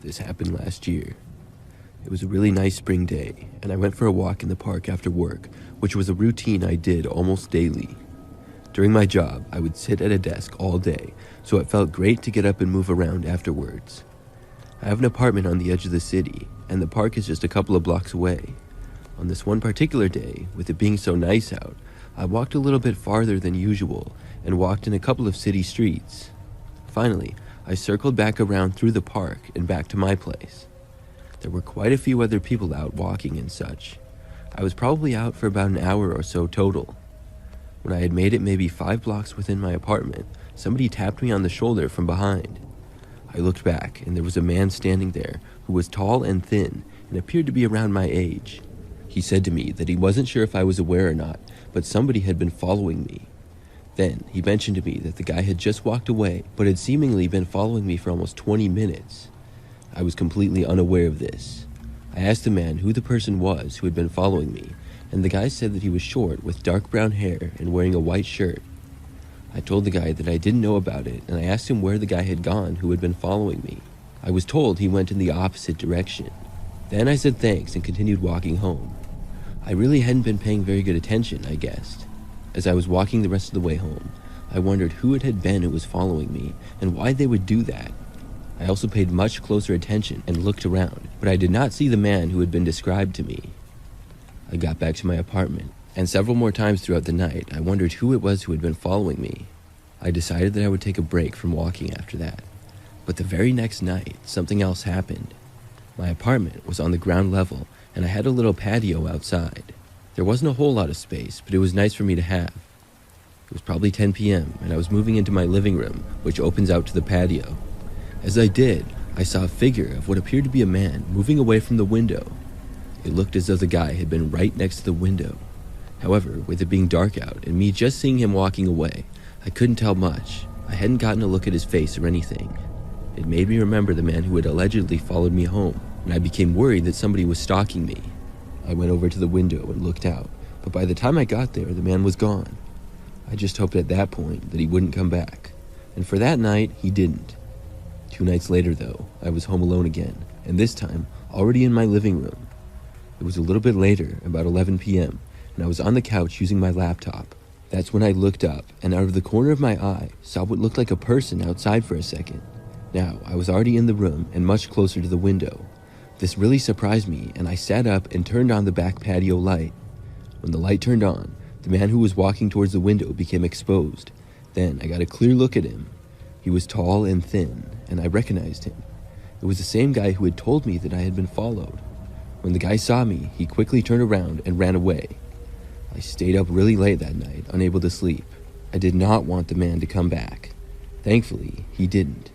This happened last year. It was a really nice spring day, and I went for a walk in the park after work, which was a routine I did almost daily. During my job, I would sit at a desk all day, so it felt great to get up and move around afterwards. I have an apartment on the edge of the city, and the park is just a couple of blocks away. On this one particular day, with it being so nice out, I walked a little bit farther than usual and walked in a couple of city streets. Finally, I circled back around through the park and back to my place. There were quite a few other people out walking and such. I was probably out for about an hour or so total. When I had made it maybe 5 blocks within my apartment, somebody tapped me on the shoulder from behind. I looked back, and there was a man standing there who was tall and thin and appeared to be around my age. He said to me that he wasn't sure if I was aware or not, but somebody had been following me. Then he mentioned to me that the guy had just walked away, but had seemingly been following me for almost 20 minutes. I was completely unaware of this. I asked the man who the person was who had been following me, and the guy said that he was short with dark brown hair and wearing a white shirt. I told the guy that I didn't know about it, and I asked him where the guy had gone who had been following me. I was told he went in the opposite direction. Then I said thanks and continued walking home. I really hadn't been paying very good attention, I guessed. As I was walking the rest of the way home, I wondered who it had been who was following me and why they would do that. I also paid much closer attention and looked around, but I did not see the man who had been described to me. I got back to my apartment, and several more times throughout the night, I wondered who it was who had been following me. I decided that I would take a break from walking after that. But the very next night, something else happened. My apartment was on the ground level, and I had a little patio outside. There wasn't a whole lot of space, but it was nice for me to have. It was probably 10 p.m., and I was moving into my living room, which opens out to the patio. As I did, I saw a figure of what appeared to be a man moving away from the window. It looked as though the guy had been right next to the window. However, with it being dark out and me just seeing him walking away, I couldn't tell much. I hadn't gotten a look at his face or anything. It made me remember the man who had allegedly followed me home, and I became worried that somebody was stalking me. I went over to the window and looked out, but by the time I got there, the man was gone. I just hoped at that point that he wouldn't come back, and for that night, he didn't. 2 nights later, though, I was home alone again, and this time, already in my living room. It was a little bit later, about 11 p.m., and I was on the couch using my laptop. That's when I looked up, and out of the corner of my eye, saw what looked like a person outside for a second. Now, I was already in the room and much closer to the window. This really surprised me, and I sat up and turned on the back patio light. When the light turned on, the man who was walking towards the window became exposed. Then I got a clear look at him. He was tall and thin, and I recognized him. It was the same guy who had told me that I had been followed. When the guy saw me, he quickly turned around and ran away. I stayed up really late that night, unable to sleep. I did not want the man to come back. Thankfully, he didn't.